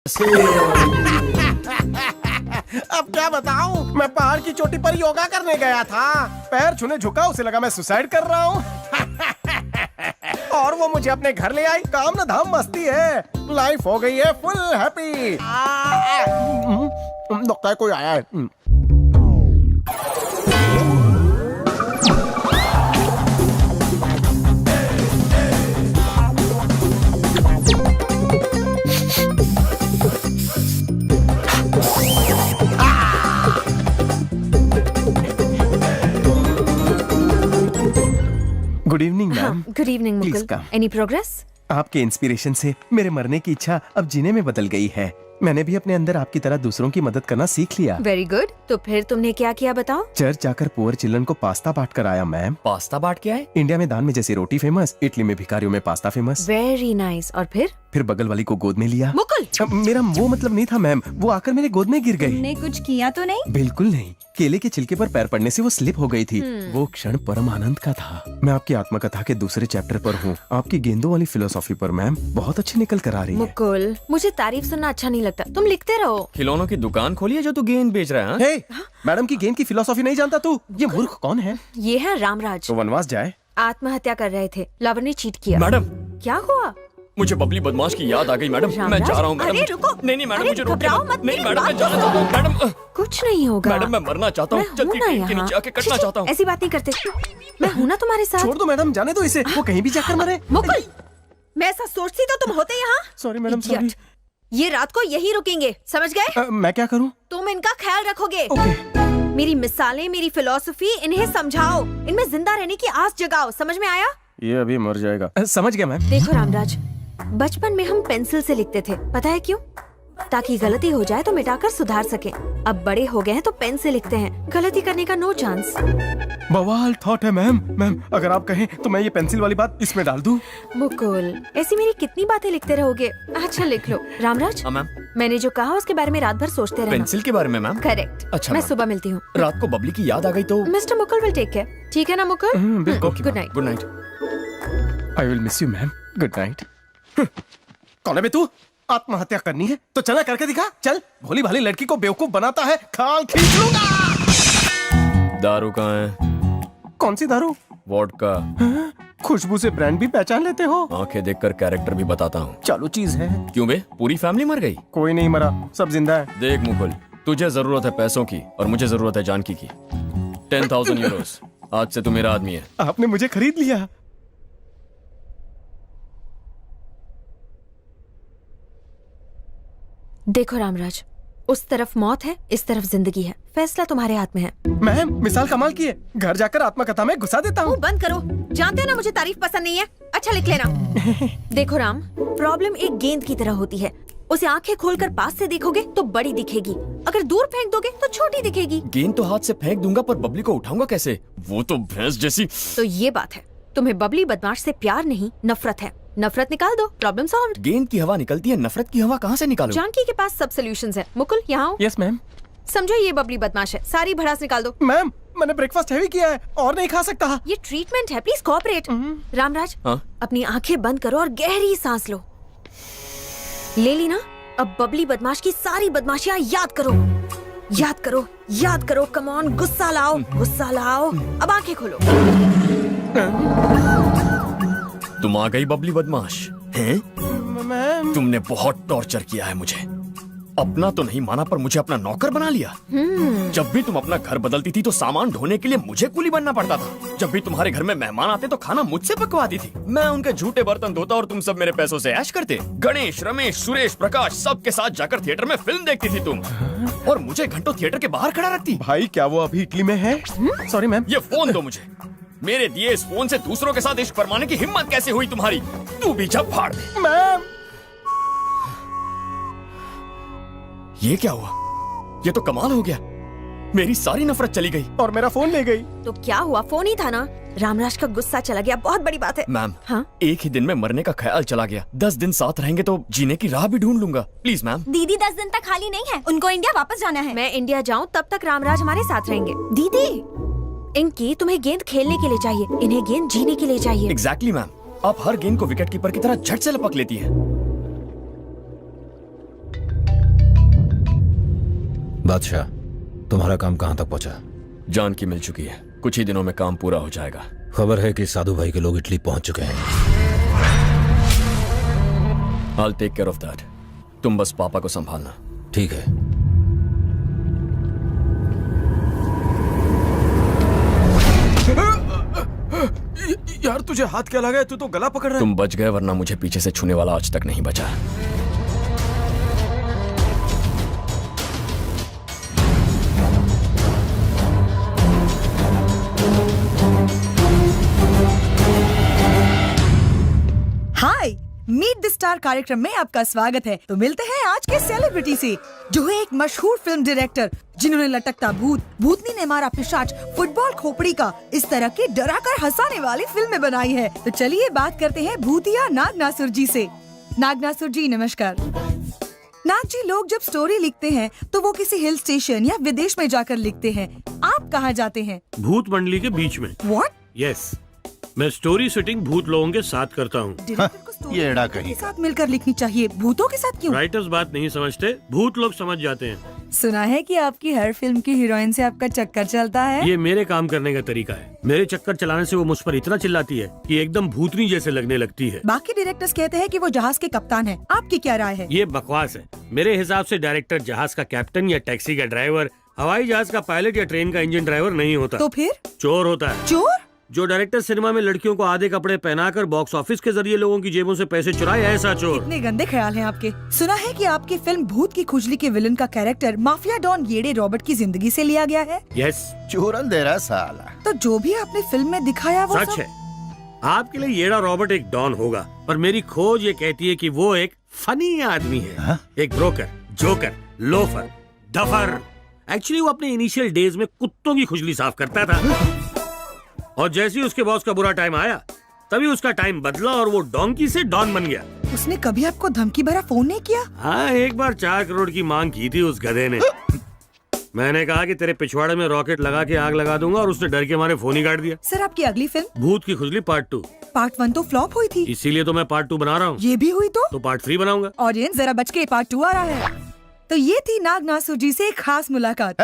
अब क्या बताऊं, मैं पहाड़ की चोटी पर योगा करने गया था। पैर छूने झुका, उसे लगा मैं सुसाइड कर रहा हूँ। और वो मुझे अपने घर ले आई। काम ना धाम मस्ती है, लाइफ हो गई है फुल हैप्पी। लगता है कोई आया है। Good evening ma'am. Good evening Please Mukul. come. Any progress? आपके इंस्पिरेशन से मेरे मरने की इच्छा अब जीने में बदल गई है। मैंने भी अपने अंदर आपकी तरह दूसरों की मदद करना सीख लिया। Very good. तो फिर तुमने क्या किया बताओ? चर्च जाकर पुअर चिल्ड्रन को पास्ता बांट कर आया मैम। पास्ता बांट के आए? इंडिया में दान में जैसी रोटी फेमस, इटली में भिखारियों में पास्ता फेमस। Very nice. और फिर बगल वाली को गोद में लिया। मुकुल, मेरा वो मतलब नहीं था मैम, वो आकर मेरे गोद में गिर गई। तुमने कुछ किया तो नहीं? बिल्कुल नहीं, केले के छिलके पर पैर पड़ने से वो स्लिप हो गई थी। वो क्षण परम आनंद का था। मैं आपकी आत्मकथा के दूसरे चैप्टर पर हूँ। आपकी गेंदों वाली फिलोसॉफी पर मैम बहुत अच्छी निकल कर आ रही है। मुकुल, मुझे तारीफ सुनना अच्छा नहीं लगता। तुम लिखते रहो। खिलौनों की दुकान खोली है जो तू गेंद बेच रहा है? हाँ? हे, मैडम की गेंद की फिलोसॉफी नहीं जानता तू? ये मूर्ख कौन है? ये है रामराज। तो वनवास जाए। आत्महत्या कर रहे थे, लवर ने चीट किया। मैडम, क्या हुआ? मुझे बबली बदमाश की याद आ गई मैडम। मैं जा रहा हूँ मैडम। अरे रुको। नहीं मैडम, अरे मुझे रोकिए घबराओ मत। मत, नहीं मेरी मैडम, मैं बात जाना चाहता हूँ मैडम। कुछ नहीं होगा मैडम, मैं मरना चाहता हूँ। मैं जल्दी हूँ ना पेड़ के यहाँ। नीचे आके कटना छी, चाहता हूँ। ऐसी बात नहीं करते। मैं हूँ ना तुम्हारे साथ। छोड़ दो मैडम, जाने दो इसे। वो कहीं भी जाकर मरे। मुकुल, मैं ऐसा सोचती तो तुम होते यहाँ। Sorry madam, Idiot. सॉरी। ये रात को यही रुकेंगे, समझ गए? मैं क्या करूँ? तुम इनका ख्याल रखोगे। ओके। मेरी मिसालें, मेरी फिलॉसफी, इन्हें समझाओ, इनमें जिंदा रहने की आस जगाओ। समझ में आया? ये अभी मर जाएगा। समझ गया मैम। देखो रामराज, बचपन में हम पेंसिल से लिखते थे, पता है क्यों? ताकि गलती हो जाए तो मिटाकर सुधार सके। अब बड़े हो गए हैं तो पेन से लिखते हैं, गलती करने का नो चांस। बवाल थॉट है मैम। मैम अगर आप कहें तो मैं ये पेंसिल वाली बात इसमें डाल दूं। मुकुल, ऐसी मेरी कितनी बातें लिखते रहोगे? अच्छा लिख लो। रामराज, हाँ मैम। मैंने जो कहा उसके बारे में रात भर सोचते रहना। पेंसिल के बारे में मैम? करेक्ट। अच्छा मैं मैम। सुबह मिलती हूँ। रात को बबली की याद आ गई तो? Mister Mukul will take care. ठीक है ना मुकुल? बिल्कुल। Good night. Good night. I will miss you ma'am. Good night. कौन है बे तू? आत्महत्या करनी है तो चला करके दिखा। चल, भोली भाली लड़की को बेवकूफ बनाता है, खाल खींच लूंगा। दारू कहाँ है? कौन सी दारू? वोडका। खुशबू से ब्रांड भी पहचान लेते हो? आंखें देखकर कैरेक्टर भी बताता हूँ। चालू चीज है। क्यों बे, पूरी फैमिली मर गई? कोई नहीं मरा, सब जिंदा है। देख मुकुल, तुझे जरूरत है पैसों की और मुझे जरूरत है जानकी की। 10,000 यूरोस। आज से तू मेरा आदमी है। आपने मुझे खरीद लिया। देखो रामराज, उस तरफ मौत है, इस तरफ जिंदगी है। फैसला तुम्हारे हाथ में है। मैम मिसाल कमाल की है। घर जाकर आत्मकथा में घुसा देता हूँ। मुंह बंद करो। जानते हो ना मुझे तारीफ पसंद नहीं है। अच्छा लिख लेना। देखो राम, प्रॉब्लम एक गेंद की तरह होती है। उसे आंखें खोलकर पास से देखोगे तो बड़ी दिखेगी, अगर दूर फेंक दोगे तो छोटी दिखेगी। गेंद तो हाथ से फेंक दूंगा पर बबली को उठाऊंगा कैसे? वो तो भैंस जैसी। तो ये बात है, तुम्हें बबली बदमाश से प्यार नहीं नफरत है। नफरत निकाल दो, प्रॉब्लम सॉल्व्ड। गेंद की हवा निकलती है, नफरत की हवा कहाँ से निकालूं? जानकी के पास सब सॉल्यूशंस है। मुकुल यहाँ आओ। Yes ma'am. समझो ये बबली बदमाश है, सारी भड़ास निकाल दो। मैम मैंने ब्रेकफास्ट हैवी किया है और नहीं खा सकता। ये ट्रीटमेंट है, प्लीज कोऑपरेट। रामराज, हाँ? अपनी आंखें बंद करो और गहरी सांस लो। ले ली ना? अब बबली बदमाश की सारी बदमाशियां याद करो। याद करो, याद करो। कम ऑन, गुस्सा लाओ, गुस्सा लाओ। अब आंखें खोलो। तुम आ गई बबली बदमाश हैं? मैम तुमने बहुत टॉर्चर किया है मुझे। अपना तो नहीं माना पर मुझे अपना नौकर बना लिया। जब भी तुम अपना घर बदलती थी तो सामान ढोने के लिए मुझे कूली बनना पड़ता था। जब भी तुम्हारे घर में मेहमान आते तो खाना मुझसे पकवाती थी। मैं उनके झूठे बर्तन धोता और तुम सब मेरे पैसों से ऐश करते। गणेश, रमेश, सुरेश, प्रकाश सब के साथ जाकर थिएटर में फिल्म देखती थी तुम, और मुझे घंटों थिएटर के बाहर खड़ा रखती। भाई क्या वो अभी इटली में है? Sorry ma'am. ये फोन दो मुझे। मेरे दिए इस फोन से दूसरों के साथ इश्क फरमाने की हिम्मत कैसे हुई तुम्हारी? तू भी जब फाड़ दे। मैम ये क्या हुआ? ये तो कमाल हो गया। मेरी सारी नफरत चली गई। और मेरा फोन ले गई। तो क्या हुआ? फोन ही था ना। रामराज का गुस्सा चला गया, बहुत बड़ी बात है। मैम, हाँ? एक ही दिन में मरने का ख्याल चला गया। 10 दिन साथ रहेंगे तो जीने की राह भी ढूंढ लूंगा। Please ma'am. दीदी 10 दिन तक खाली नहीं है, उनको इंडिया वापस जाना है। मैं इंडिया जाऊं तब तक रामराज हमारे साथ रहेंगे। दीदी, इनकी तुम्हें गेंद खेलने के लिए चाहिए, इन्हें गेंद जीने के लिए चाहिए। Exactly ma'am. आप हर गेंद को विकेट कीपर की तरह झट से लपक लेती हैं। बादशाह, तुम्हारा काम कहाँ तक पहुंचा? जान की मिल चुकी है, कुछ ही दिनों में काम पूरा हो जाएगा। खबर है कि साधु भाई के लोग इटली पहुंच चुके हैं। I'll take care of that. तुम बस पापा को संभालना। ठीक है। यार तुझे हाथ क्या लगा है? तू तो गला पकड़ रहा है। तुम बच गए, वरना मुझे पीछे से छूने वाला आज तक नहीं बचा। हाय, मीट द स्टार कार्यक्रम में आपका स्वागत है। तो मिलते हैं आज के सेलिब्रिटी से, जो है एक मशहूर फिल्म डायरेक्टर, जिन्होंने लटकता भूत, भूतनी ने मारा पिशाच, फुटबॉल खोपड़ी का, इस तरह की डराकर हंसाने वाली फिल्में बनाई है। तो चलिए बात करते हैं भूतिया नागनासुर जी से। नागनासुर जी नमस्कार। नाग जी, लोग जब स्टोरी लिखते हैं तो वो किसी हिल स्टेशन या विदेश में जाकर लिखते हैं। आप कहाँ जाते हैं? भूत मंडली के बीच में। What? यस, मैं स्टोरी सेटिंग भूत लोगों के साथ करता हूँ। डायरेक्टर को स्टोरी ये एड़ा के कहीं साथ मिलकर लिखनी चाहिए, भूतों के साथ क्यों? राइटर्स बात नहीं समझते, भूत लोग समझ जाते हैं। सुना है कि आपकी हर फिल्म की हीरोइन से आपका चक्कर चलता है। ये मेरे काम करने का तरीका है। मेरे चक्कर चलाने से वो मुझ पर इतना चिल्लाती है कि एकदम भूतनी जैसे लगने लगती है। बाकी डायरेक्टर्स कहते हैं कि वो जहाज के कप्तान हैं। आपकी क्या राय है? ये बकवास है। मेरे हिसाब से डायरेक्टर जहाज का कैप्टन या टैक्सी का ड्राइवर, हवाई जहाज का पायलट या ट्रेन का इंजन ड्राइवर नहीं होता। तो फिर चोर होता है। चोर? जो डायरेक्टर सिनेमा में लड़कियों को आधे कपड़े पहनाकर बॉक्स ऑफिस के जरिए लोगों की जेबों से पैसे चुराए, ऐसा चोर। इतने गंदे ख्याल हैं आपके। सुना है कि आपकी फिल्म भूत की खुजली के विलन का कैरेक्टर माफिया डॉन येड़े रॉबर्ट की जिंदगी से लिया गया है। यस, चूरन दे रहा साला। तो जो भी आपने फिल्म में दिखाया वो सच सब... है। आपके लिए येड़ा रॉबर्ट एक डॉन होगा, पर मेरी खोज ये कहती है कि वो एक फनी आदमी है। एक broker, joker, loafer, duffer. Actually वो अपने इनिशियल डेज में कुत्तों की खुजली साफ करता था, और जैसे ही उसके बॉस का बुरा टाइम आया, तभी उसका टाइम बदला और वो डोंकी से डॉन बन गया। उसने कभी आपको धमकी भरा फोन नहीं किया? हाँ, एक बार 4 करोड़ की मांग की थी उस गधे ने। मैंने कहा कि तेरे पिछवाड़े में रॉकेट लगा के आग लगा दूंगा, और उसने डर के मारे फोन ही काट दिया। सर, आपकी अगली फिल्म भूत की खुजली पार्ट 2। पार्ट 1 तो फ्लॉप हुई थी, इसीलिए तो मैं पार्ट 2 बना रहा हूँ। ये भी हुई तो पार्ट 3 बनाऊंगा। ऑडियंस जरा बच के, पार्ट 2 आ रहा है। तो ये थी नागनासुर जी से एक खास मुलाकात।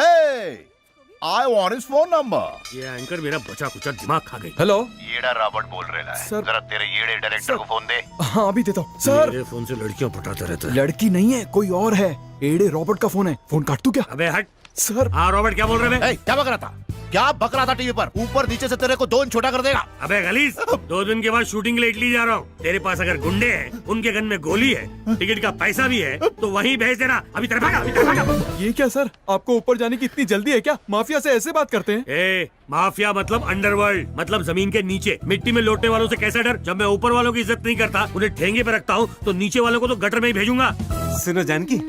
I want his phone number. ये एंकर मेरा बचा कुचा दिमाग खा गई। हेलो येड़ा रॉबर्ट बोल रहा है। सर। जरा तेरे येड़े डायरेक्टर को फोन दे। हाँ अभी देता हूँ सर। मेरे फोन से लड़कियां पटाता रहता है। लड़की नहीं है, कोई और है। एड़े रॉबर्ट का फोन है। फोन काट दूं क्या? अबे हट। सर हाँ रॉबर्ट, क्या बोल रहे हैं? क्या बक रहा था? क्या बक रहा था टीवी पर? ऊपर नीचे से तेरे को 2 छोटा कर देगा। अबे गलीस, 2 दिन के बाद शूटिंग के लिए इटली जा रहा हूँ। तेरे पास अगर गुंडे हैं, उनके गन में गोली है, टिकट का पैसा भी है, तो वहीं भेज देना। अभी तेरे भागा, अभी तेरे भागा। ये क्या सर, आपको ऊपर जाने की इतनी जल्दी है क्या? माफिया से ऐसे बात करते हैं? ए, माफिया मतलब अंडरवर्ल्ड, मतलब जमीन के नीचे मिट्टी में लौटने वालों से कैसा डर। जब मैं ऊपर वालों की इज्जत नहीं करता, उन्हें ठेंगे पे रखता हूँ, तो नीचे वालों को तो गटर में ही भेजूंगा। सुनो जानकी,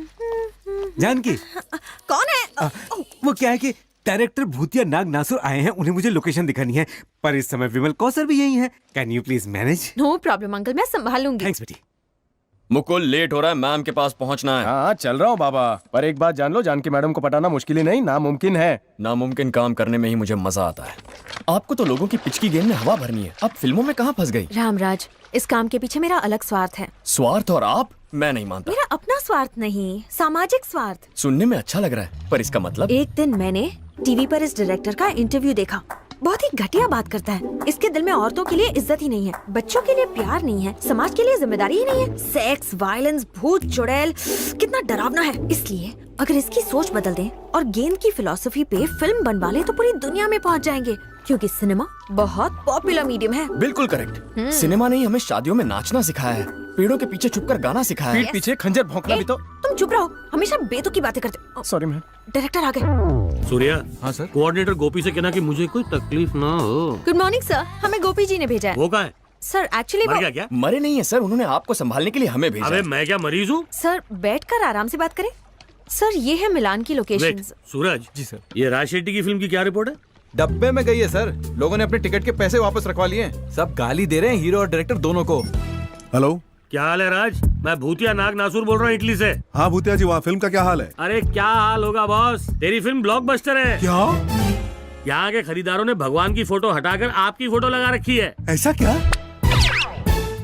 जानकी, कौन है? वो क्या है कि डायरेक्टर भूतिया नागनासुर आए हैं, उन्हें मुझे लोकेशन दिखानी है, पर इस समय विमल कौसर भी यही है। Can you please manage? No problem uncle, मैं संभालूंगी। थैंक्स बेटी। मुकुल, लेट हो रहा है, मैम के पास पहुंचना है। हाँ चल रहा हूँ बाबा, पर एक बात जान लो, जानकी मैडम को पटाना मुश्किल ही नहीं, नामुमकिन है। नामुमकिन काम करने में ही मुझे मजा आता है। आपको तो लोगों की पिच की गेम में हवा भरनी है। आप फिल्मों में कहाँ फंस गई? रामराज, इस काम के पीछे मेरा अलग स्वार्थ है। स्वार्थ? और आप? मैं नहीं मानता। मेरा अपना स्वार्थ नहीं, सामाजिक स्वार्थ। सुनने में अच्छा लग रहा है, पर इसका मतलब? एक दिन मैंने टीवी पर इस डायरेक्टर का इंटरव्यू देखा। बहुत ही घटिया बात करता है। इसके दिल में औरतों के लिए इज्जत ही नहीं है, बच्चों के लिए प्यार नहीं है, समाज के लिए जिम्मेदारी ही नहीं है। सेक्स, वायलेंस, भूत, चुड़ैल, कितना डरावना है। इसलिए अगर इसकी सोच बदल दें और गेंद की फिलॉसफी पे फिल्म बनवा ले, तो पूरी दुनिया में पहुंच जाएंगे, क्योंकि सिनेमा बहुत पॉपुलर मीडियम है। बिल्कुल करेक्ट। सिनेमा ने ही हमें शादियों में नाचना सिखाया है, पेड़ों के पीछे छुपकर गाना सिखाया है। पीठ पीछे खंजर भौंकना भी तो। तुम चुप रहो, हमेशा बेतुकी बातें करते। Sorry ma'am. डायरेक्टर आ गए। सूर्या। हाँ सर। कोऑर्डिनेटर गोपी से कहना कि मुझे कोई तकलीफ ना हो। गुड मॉर्निंग सर, हमें गोपी जी ने भेजा है। वो कहाँ है? सर एक्चुअली मर गया क्या? मरे नहीं है सर, उन्होंने आपको संभालने के लिए हमें भेजा अबे है। मैं क्या मरीज हूँ? सर बैठकर आराम से बात करें। सर ये है मिलान की वेट, लोकेशंस। सूरज जी सर। ये राज शेट्टी की फिल्म की क्या रिपोर्ट है? डब्बे में गई है सर, लोगों ने अपने टिकट के पैसे वापस रखवा लिए। सब गाली दे रहे हैं हीरो और डायरेक्टर दोनों को। हेलो, क्या हाल है राज? मैं भूतिया नागनासुर बोल रहा हूँ इटली से। हाँ भूतिया जी, वहाँ फिल्म का क्या हाल है? अरे क्या हाल होगा बॉस, तेरी फिल्म ब्लॉकबस्टर है। क्या? यहाँ के खरीदारों ने भगवान की फोटो हटाकर आपकी फोटो लगा रखी है। ऐसा क्या?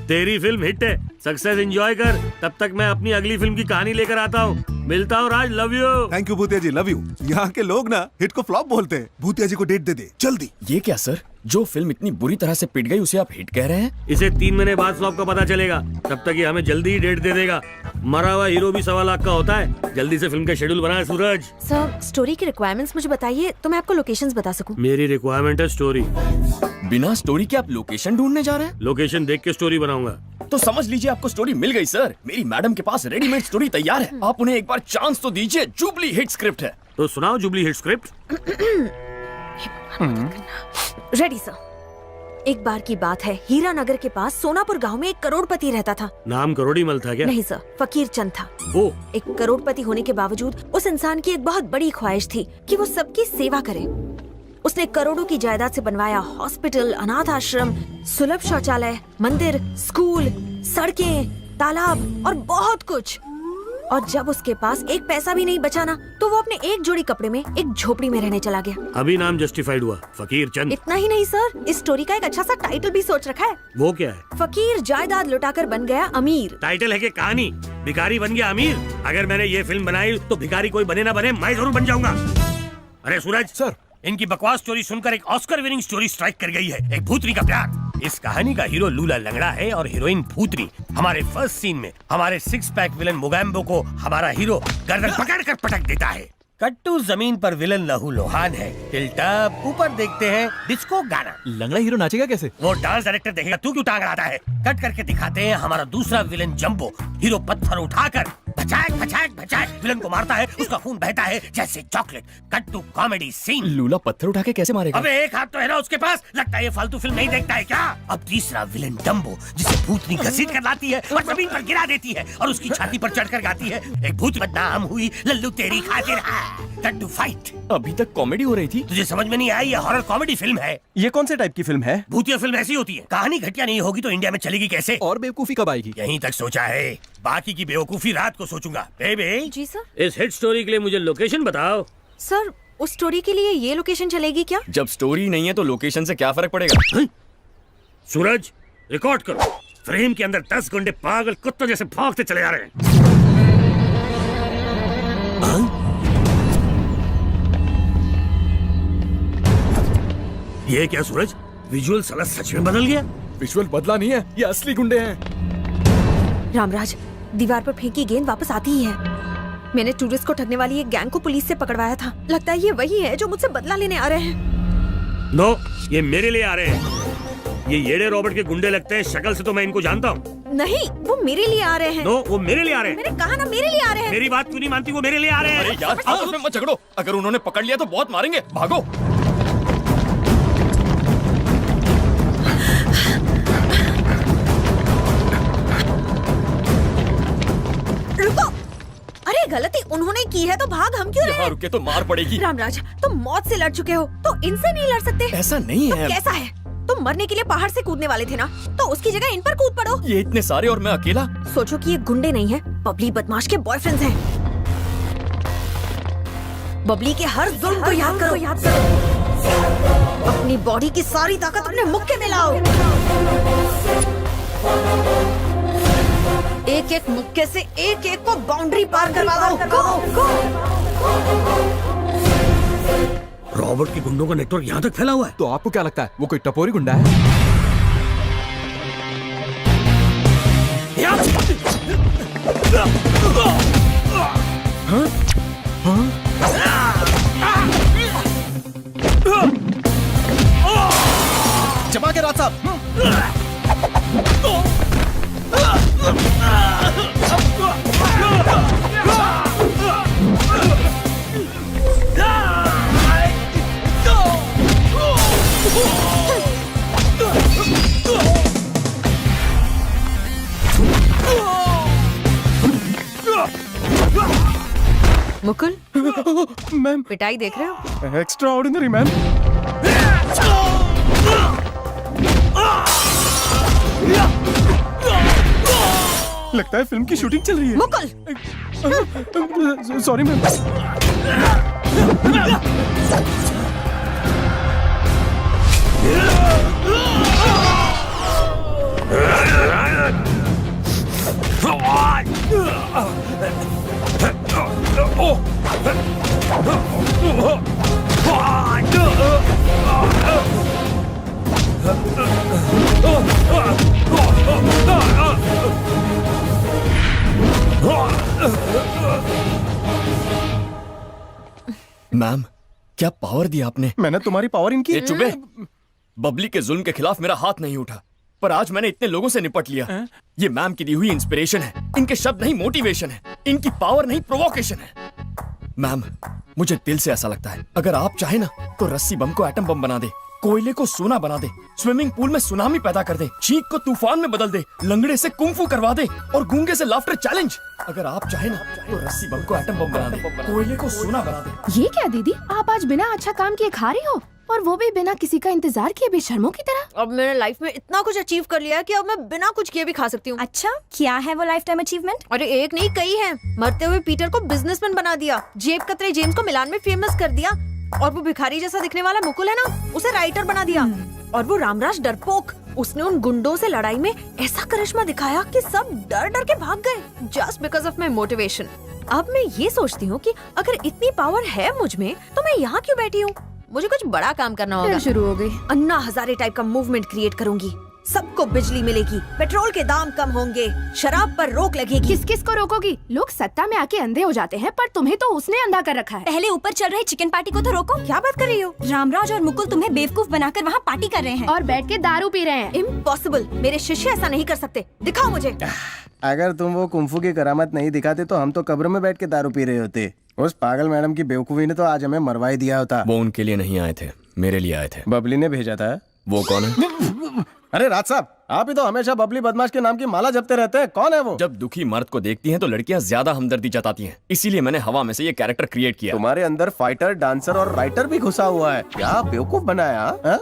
तेरी फिल्म हिट है, सक्सेस एंजॉय कर, तब तक मैं अपनी अगली फिल्म की कहानी लेकर आता हूँ। मिलता हूँ राज, लव यू। थैंक यू भूतिया जी, लव यू। यहाँ के लोग ना हिट को फ्लॉप बोलते हैं। भूतिया जी को डेट दे दे जल्दी। ये क्या सर, जो फिल्म इतनी बुरी तरह से पिट गई उसे आप हिट कह रहे हैं? इसे 3 महीने बाद फ्लॉप का पता चलेगा, तब तक ये हमें जल्दी ही डेट दे देगा। मरा हुआ हीरो भी 1.25 लाख का होता है। जल्दी से फिल्म का शेड्यूल बनाए सूरज। सर स्टोरी की रिक्वायरमेंट्स मुझे बताइए तो मैं आपको लोकेशंस बता सकूं। मेरी रिक्वायरमेंट है स्टोरी। बिना स्टोरी के आप लोकेशन ढूंढने जा रहे हैं? लोकेशन देख के स्टोरी बनाऊंगा। तो समझ लीजिए आपको स्टोरी मिल गई सर। मेरी मैडम के पास रेडीमेड स्टोरी तैयार है, आप उन्हें एक बार चांस तो दीजिए। जुबली हिट स्क्रिप्ट है। तो सुनाओ jubilee hit script. Ready sir. एक बार की बात है, हीरा नगर के पास सोनापुर गांव में एक करोड़पति रहता था। नाम करोड़ीमल था क्या? नहीं सर, फकीर चंद था। ओ, एक करोड़पति होने के बावजूद उस इंसान की एक बहुत बड़ी ख्वाहिश थी कि वो सबकी सेवा करे। उसने करोड़ों की जायदाद से बनवाया हॉस्पिटल, अनाथ आश्रम, सुलभ शौचालय, मंदिर, स्कूल, सड़कें, तालाब और बहुत कुछ। और जब उसके पास एक पैसा भी नहीं बचा ना, तो वो अपने एक जोड़ी कपड़े में एक झोपड़ी में रहने चला गया। अभी नाम जस्टिफाइड हुआ, फकीर चंद। इतना ही नहीं सर, इस स्टोरी का एक अच्छा सा टाइटल भी सोच रखा है। वो क्या है? फकीर जायदाद लुटाकर बन गया अमीर। टाइटल है कि कहानी? भिखारी बन गया अमीर। अगर मैंने ये फिल्म बनाई तो भिखारी कोई बने ना बने, मैं जरूर बन जाऊंगा। अरे सूरज सर, इनकी बकवास स्टोरी सुनकर एक ऑस्कर विनिंग स्टोरी स्ट्राइक कर गई है, एक भूतनी का प्यार। इस कहानी का हीरो लूला लंगड़ा है और हीरोइन भूतनी। हमारे फर्स्ट सीन में हमारे 6 पैक विलन मुगैम्बो को हमारा हीरो गर्दन पकड़कर पटक देता है। कट्टू जमीन पर विलन लहू लोहान है। टिल्टअप ऊपर देखते हैं डिस्को गाना। लंगड़ा हीरो नाचेगा कैसे? वो डांस डायरेक्टर देखेगा, तू क्यों टांग अड़ाता है। कट करके दिखाते हैं हमारा दूसरा विलन जंबो। हीरो पत्थर उठाकर भचाक भचाक भचाक विलन को मारता है, उसका खून बहता है जैसे chocolate. Cut to comedy scene. लूला पत्थर उठा के कैसे मारेगा? अबे एक हाथ तो है ना उसके पास, लगता है ये फालतू फिल्म नहीं देखता है क्या। अब तीसरा विलन डम्बो, जिसे भूतनी घसीट कर लाती है और जमीन पर गिरा देती है और उसकी छाती पर चढ़कर गाती है, एक भूत बदनाम हुई लल्लू तेरी खातिर। Cut to fight. अभी तक कॉमेडी हो रही थी। तुझे समझ में नहीं आई, ये हॉरर कॉमेडी फिल्म है। ये कौन से टाइप की फिल्म है? भूतिया फिल्म ऐसी होती है, कहानी घटिया नहीं होगी तो इंडिया में चलेगी कैसे। और बेवकूफी कब आएगी? यहीं तक सोचा है, बाकी की बेवकूफी रात को सोचूंगा। बेबी जी सर। इस हिट स्टोरी के लिए मुझे लोकेशन बताओ। सर उस स्टोरी के लिए ये लोकेशन चलेगी क्या? जब स्टोरी नहीं है तो लोकेशन से क्या फर्क पड़ेगा? सूरज रिकॉर्ड करो। फ्रेम के अंदर 10 गुंडे पागल कुत्तों जैसे भागते चले जा रहे हैं। ये क्या सूरज, विजुअल साला सच में बदल गया। विजुअल बदला नहीं है, ये असली गुंडे हैं। रामराज, दीवार पर फेंकी गेंद वापस आती ही है। मैंने टूरिस्ट को ठगने वाली एक गैंग को पुलिस से पकड़वाया था। लगता है ये वही है जो मुझसे बदला लेने आ रहे हैं। नो, ये मेरे लिए आ रहे हैं। ये येड़े रॉबर्ट के गुंडे लगते हैं, शक्ल से तो मैं इनको जानता हूँ। नहीं, वो मेरे लिए आ रहे हैं। नो, वो मेरे लिए आ रहे हैं। मैंने कहा ना मेरे लिए आ रहे हैं। मेरी बात क्यों नहीं मानती? वो मेरे लिए आ रहे हैं। अरे यार आपस में मत झगड़ो, अगर उन्होंने पकड़ लिया तो बहुत मारेंगे, भागो। रुको, अरे गलती उन्होंने की है तो भाग हम क्यों रहे यहाँ हैं? रुके तो मार पड़ेगी। रामराज, तुम मौत से लड़ चुके हो तो इनसे नहीं लड़ सकते। ऐसा नहीं तो है। कैसा है? तुम मरने के लिए पहाड़ से कूदने वाले थे ना, तो उसकी जगह इन पर कूद पड़ो। ये इतने सारे और मैं अकेला। सोचो कि ये गुंडे नहीं है, बबली बदमाश के बॉयफ्रेंड्स हैं। बबली के हर जुल्म को याद करो। अपनी बॉडी की सारी ताकत अपने मुक्के में लाओ। एक एक मुक्के से एक एक को बाउंड्री पार करवा दो। गो। रॉबर्ट के गुंडों का नेटवर्क यहाँ तक फैला हुआ है। तो आपको क्या लगता है वो कोई टपोरी गुंडा है? जमा के राज साहब। मुकुल, मैम, पिटाई देख रहे हो? Extra ordinary ma'am. लगता है फिल्म की शूटिंग चल रही है। Mukul, sorry ma'am. मैम, क्या पावर दिया आपने? मैंने तुम्हारी पावर इनकी ये चुपे। बबली के जुल्म के खिलाफ मेरा हाथ नहीं उठा, पर आज मैंने इतने लोगों से निपट लिया। ये मैम की दी हुई इंस्पिरेशन है, इनके शब्द नहीं मोटिवेशन है, इनकी पावर नहीं प्रोवोकेशन है। मैम, मुझे दिल से ऐसा लगता है, अगर आप चाहे ना तो रस्सी बम को एटम बम बना दे, कोयले को सोना बना दे, स्विमिंग पूल में सुनामी पैदा कर दे, चीख को तूफान में बदल दे, लंगड़े से कुंफू करवा दे और गूंगे से लाफ्टर चैलेंज। अगर आप चाहे ना तो रस्सी बम को एटम बम बना दे, कोयले को सोना बना दे। ये क्या दीदी, आप आज बिना अच्छा काम किए खा रही हो, और वो भी बिना किसी का इंतजार किए बेशर्मों की तरह। अब मैंने लाइफ में इतना कुछ अचीव कर लिया है कि अब मैं बिना कुछ किए भी खा सकती हूँ। अच्छा, क्या है वो लाइफ टाइम अचीवमेंट? अरे एक नहीं कई हैं। मरते हुए पीटर को बिजनेसमैन बना दिया, जेब कतरे जेम्स को मिलान में फेमस कर दिया, और वो भिखारी जैसा दिखने वाला मुकुल है ना, उसे राइटर बना दिया। और वो रामराज डरपोक, उसने उन गुंडों से लड़ाई में ऐसा करिश्मा दिखाया कि सब डर डर के भाग गए, just because of my motivation. अब मैं ये सोचती हूँ कि अगर इतनी पावर है मुझ में तो मैं यहाँ क्यों बैठी हूँ? मुझे कुछ बड़ा काम करना होगा। शुरू हो गई। अन्ना हजारे टाइप का मूवमेंट क्रिएट करूंगी, सबको बिजली मिलेगी, पेट्रोल के दाम कम होंगे, शराब पर रोक लगेगी। किस किस को रोकोगी? लोग सत्ता में आके अंधे हो जाते हैं, पर तुम्हें तो उसने अंधा कर रखा है। पहले ऊपर चल रहे चिकन पार्टी को तो रोको। क्या बात कर रही हो? रामराज और मुकुल तुम्हें बेवकूफ बनाकर वहाँ पार्टी कर रहे हैं। और बैठ के दारू पी रहे हैं। इम्पॉसिबल, मेरे शिष्य ऐसा नहीं कर सकते। दिखाओ मुझे। अगर तुम वो कुंफू की करामत नहीं दिखाते तो हम तो कब्र में बैठ के दारू पी रहे होते। उस पागल मैडम की बेवकूफी ने तो आज हमें मरवा ही दिया होता। वो उनके लिए नहीं आए थे, मेरे लिए आए थे। बबली ने भेजा था। वो कौन है? अरे राज साहब, आप ही तो हमेशा बबली बदमाश के नाम की माला जपते रहते हैं। कौन है वो? जब दुखी मर्द को देखती हैं तो लड़कियां ज्यादा हमदर्दी जताती हैं, इसीलिए मैंने हवा में से ये कैरेक्टर क्रिएट किया। तुम्हारे अंदर फाइटर, डांसर और राइटर भी घुसा हुआ है। क्या बेवकूफ बनाया हा?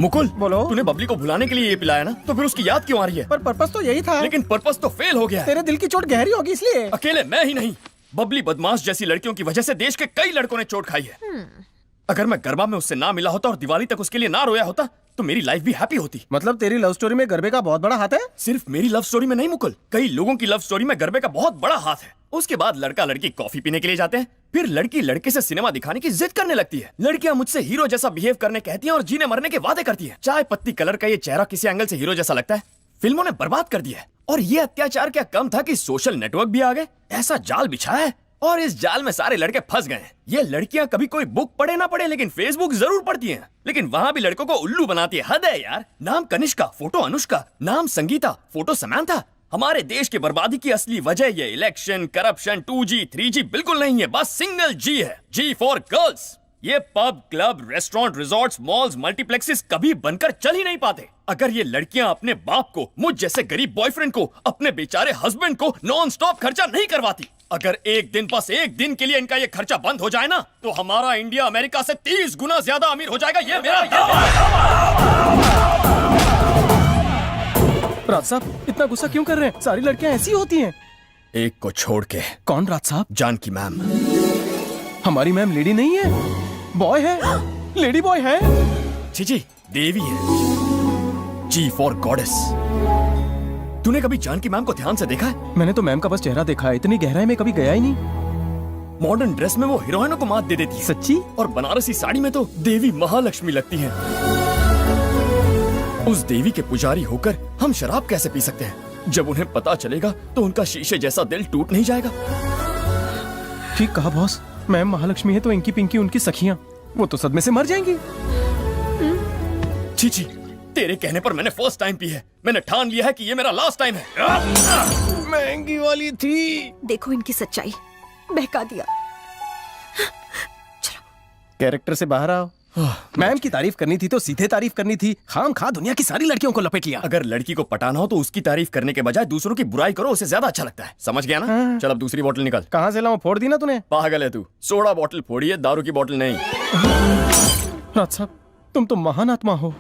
मुकुल, बोलो। तूने बबली को भुलाने के लिए ये पिलाया ना, तो फिर उसकी याद क्यों आ रही है? पर पर्पस तो यही था। लेकिन पर्पस तो फेल हो गया है। तेरे दिल की चोट गहरी होगी इसलिए। अकेले मैं ही नहीं, बबली बदमाश जैसी लड़कियों की वजह से देश के कई लड़कों ने चोट खाई है। अगर मैं गरबा में उससे ना मिला होता और दिवाली तक उसके लिए ना रोया होता तो मेरी लाइफ भी हैप्पी होती। मतलब तेरी लव स्टोरी में गरबे का बहुत बड़ा हाथ है? सिर्फ मेरी लव स्टोरी में नहीं मुकुल, कई लोगों की लव स्टोरी में गरबे का बहुत बड़ा हाथ है। उसके बाद लड़का लड़की कॉफी पीने के लिए जाते हैं, फिर लड़की लड़के से सिनेमा दिखाने की जिद करने लगती है। लड़कियां मुझसे हीरो जैसा बिहेव करने कहती हैं और जीने मरने के वादे करती है। चाय पत्ती कलर का ये चेहरा किसी एंगल से हीरो जैसा लगता है, फिल्मों ने बर्बाद कर दिया है। और ये अत्याचार क्या कम था कि सोशल नेटवर्क भी आ गए, ऐसा जाल बिछाया है और इस जाल में सारे लड़के फंस गए हैं। ये लड़कियां कभी कोई बुक पढ़े ना पढ़े लेकिन फेसबुक जरूर पढ़ती हैं, लेकिन वहां भी लड़कों को उल्लू बनाती है। हद है यार। नाम कनिष्का, फोटो अनुष्का, नाम संगीता, फोटो समंथा। हमारे देश की बर्बादी की असली वजह ये इलेक्शन, करप्शन, 2G, 3G बिल्कुल नहीं है, बस सिंगल G है। G for girls. ये pub, club, restaurant, resorts, malls, multiplexes कभी बनकर चल ही नहीं पाते अगर ये लड़कियां अपने बाप को, मुझ जैसे गरीब बॉयफ्रेंड को, अपने बेचारे हस्बैंड को नॉन स्टॉप खर्चा नहीं करवाती। अगर एक दिन, बस एक दिन के लिए इनका ये खर्चा बंद हो जाए ना, तो हमारा इंडिया अमेरिका से 30 गुना ज्यादा अमीर हो जाएगा। ये मेरा राज साहब, इतना गुस्सा क्यों कर रहे हैं? सारी लड़कियां ऐसी होती हैं। एक को छोड़ के। कौन राज साहब? जानकी मैम। हमारी मैम लेडी नहीं है, बॉय है। लेडी बॉय है। जी देवी है। G for goddess. तूने कभी जानकी मैम को ध्यान से देखा है? मैंने तो मैम का बस चेहरा देखा है, इतनी गहराई में कभी गया ही नहीं। मॉडर्न ड्रेस में वो हीरोइनों को मात दे देती है। सच्ची? और बनारसी साड़ी में तो देवी महालक्ष्मी लगती है। उस देवी के पुजारी होकर हम शराब कैसे पी सकते हैं? जब उन्हें पता चलेगा तो उनका शीशे जैसा दिल टूट नहीं जाएगा? ठीक कहा बॉस। मैम महालक्ष्मी है तो इंकी पिंकी उनकी सखियां, वो तो सदमे से मर जाएंगी। छी, तेरे कहने पर मैंने फर्स्ट टाइम पी है। मैंने ठान लिया है कि ये मेरा लास्ट टाइम है। महंगी वाली थी। देखो इनकी सच्चाई, बहका दिया। कैरेक्टर से बाहर आओ। मैम की तारीफ करनी थी तो सीधे तारीफ करनी थी, खाम खा दुनिया की सारी लड़कियों को लपेट लिया। अगर लड़की को पटाना हो तो उसकी तारीफ करने के बजाय दूसरों की बुराई करो, उसे ज्यादा अच्छा लगता है। समझ गया ना? चल अब दूसरी बोतल निकाल। कहाँ से लाऊं? फोड़ दी ना तूने। पागल है तू, सोडा बोतल फोड़ी है, दारू की बोतल नहीं। राज साहब, तुम तो महान आत्मा हो।